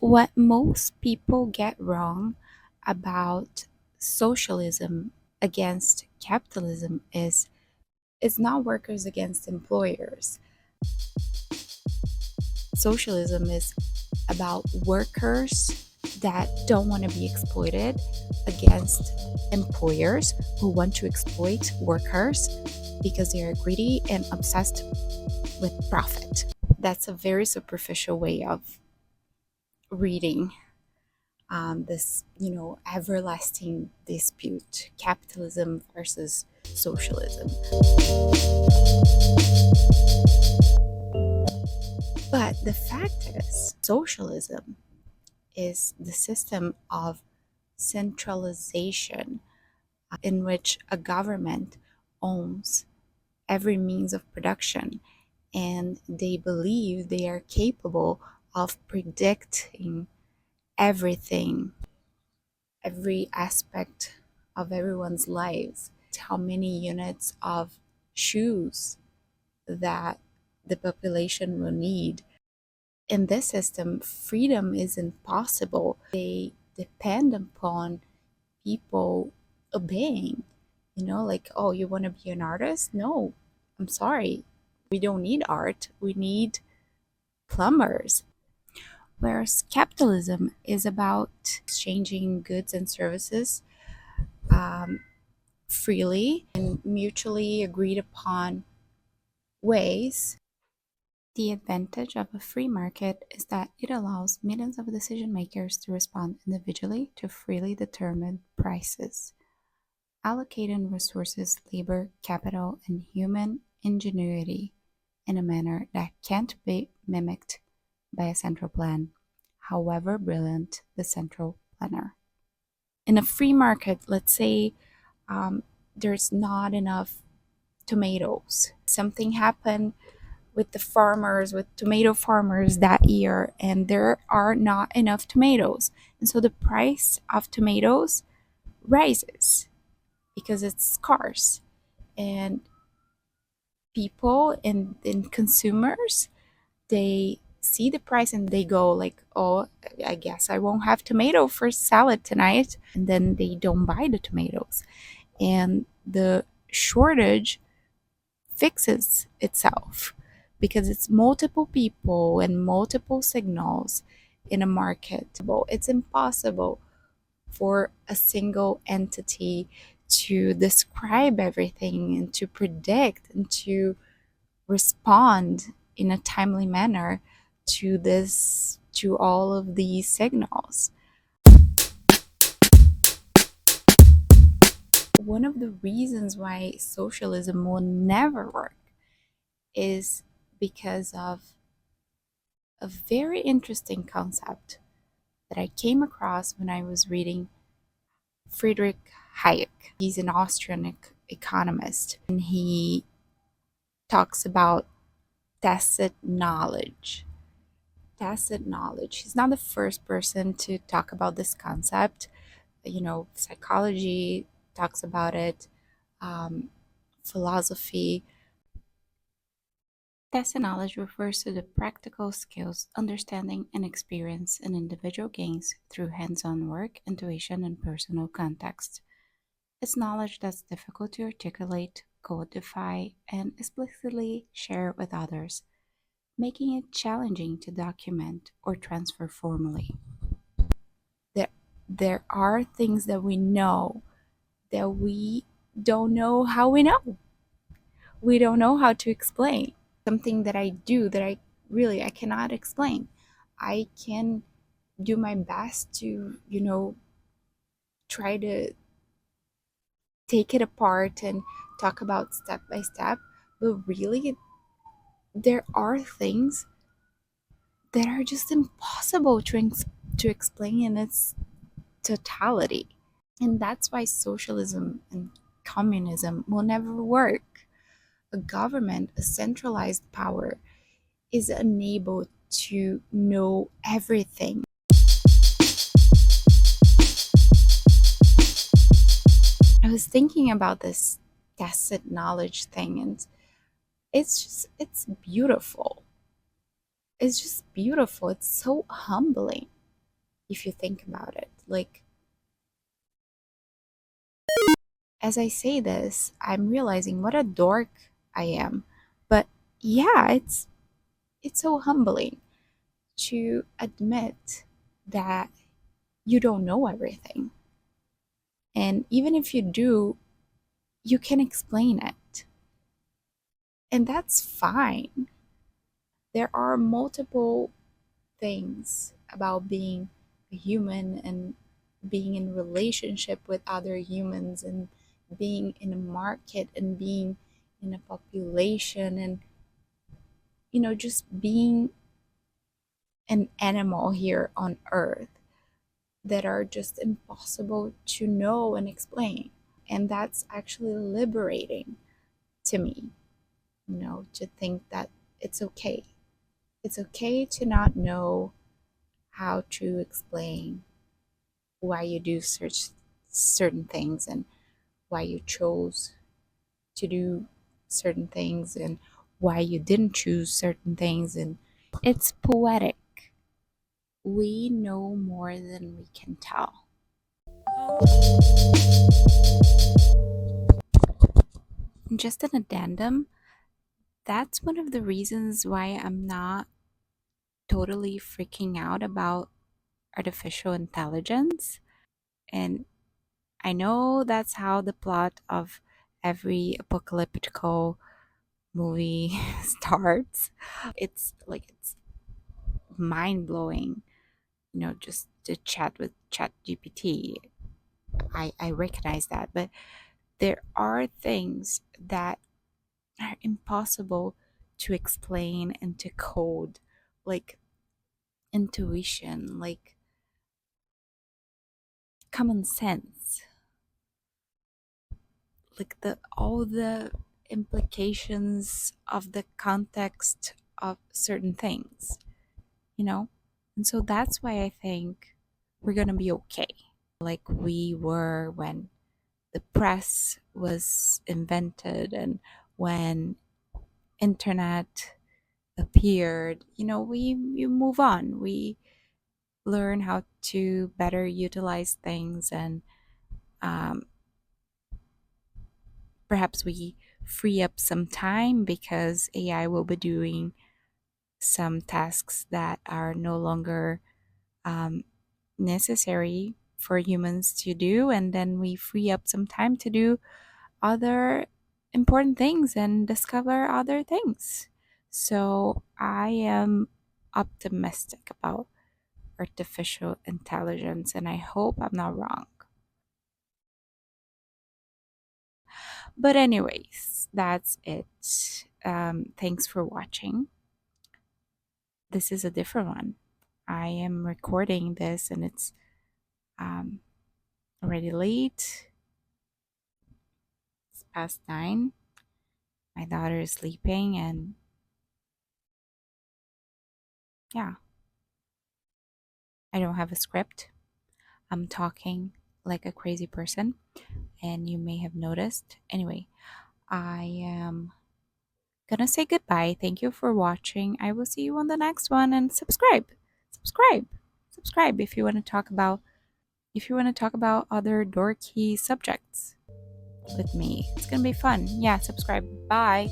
What most people get wrong about socialism against capitalism is it's not workers against employers. Socialism is about workers that don't want to be exploited against employers who want to exploit workers because they are greedy and obsessed with profit. That's a very superficial way of reading this, everlasting dispute, capitalism versus socialism. But the fact is, socialism is the system of centralization in which a government owns every means of production and they believe they are capable of predicting everything, every aspect of everyone's lives, how many units of shoes that the population will need. In this system, freedom is impossible. They depend upon people obeying, like, oh, you want to be an artist? No, I'm sorry. We don't need art. We need plumbers. Whereas capitalism is about exchanging goods and services um, freely in mutually agreed upon ways. The advantage of a free market is that it allows millions of decision makers to respond individually to freely determined prices, allocating resources, labor, capital, and human ingenuity in a manner that can't be mimicked by a central plan, however brilliant the central planner. In a free market, let's say there's not enough tomatoes. Something happened with the farmers, with tomato farmers that year, and there are not enough tomatoes. And so the price of tomatoes rises because it's scarce. And people and consumers, they see the price and they go like, oh, I guess I won't have tomato for salad tonight. And then they don't buy the tomatoes. And the shortage fixes itself because it's multiple people and multiple signals in a market. It's impossible for a single entity to describe everything and to predict and to respond in a timely manner to all of these signals. One of the reasons why socialism will never work is because of a very interesting concept that I came across when I was reading Friedrich Hayek. He's an Austrian economist, and he talks about tacit knowledge. Tacit knowledge. He's not the first person to talk about this concept. Psychology talks about it, philosophy. Tacit knowledge refers to the practical skills, understanding, and experience an individual gains through hands on work, intuition, and personal context. It's knowledge that's difficult to articulate, codify, and explicitly share with others, making it challenging to document or transfer formally. There, there are things that we know that we don't know how we know. We don't know how to explain. Something that I do that I cannot explain. I can do my best to, try to take it apart and talk about step by step, but really there are things that are just impossible to explain in its totality. And that's why socialism and communism will never work. A government, a centralized power, is unable to know everything. I was thinking about this tacit knowledge thing, and it's beautiful. It's just beautiful. It's so humbling. if you think about it. Like, as I say this, I'm realizing what a dork I am. But yeah, it's so humbling to admit that you don't know everything. And even if you do, you can explain it. And that's fine. There are multiple things about being a human and being in relationship with other humans and being in a market and being in a population and just being an animal here on earth that are just impossible to know and explain. And that's actually liberating to me, to think that it's okay. It's okay to not know how to explain why you do certain things and why you chose to do certain things and why you didn't choose certain things. And it's poetic. We know more than we can tell. Just an addendum, that's one of the reasons why I'm not totally freaking out about artificial intelligence. And I know that's how the plot of every apocalyptical movie starts. It's mind blowing, just to chat with Chat GPT. I recognize that, but there are things that are impossible to explain and to code, like intuition, like common sense, like the all the implications of the context of certain things, you know? And so that's why I think we're gonna be okay. Like we were when the press was invented and when internet appeared. We move on. We learn how to better utilize things, and um, perhaps we free up some time because AI will be doing some tasks that are no longer um, necessary for humans to do, and then we free up some time to do other important things and discover other things. So I am optimistic about artificial intelligence, and I hope I'm not wrong. But, anyways, that's it. Thanks for watching. This is a different one. I am recording this, and it's um, already late. It's past 9. My daughter is sleeping, and yeah, I don't have a script. I'm talking like a crazy person, and you may have noticed. Anyway, I am gonna say goodbye. Thank you for watching. I will see you on the next one, and subscribe, subscribe if you want to talk about other dorky subjects with me. It's gonna be fun. Yeah, subscribe. Bye.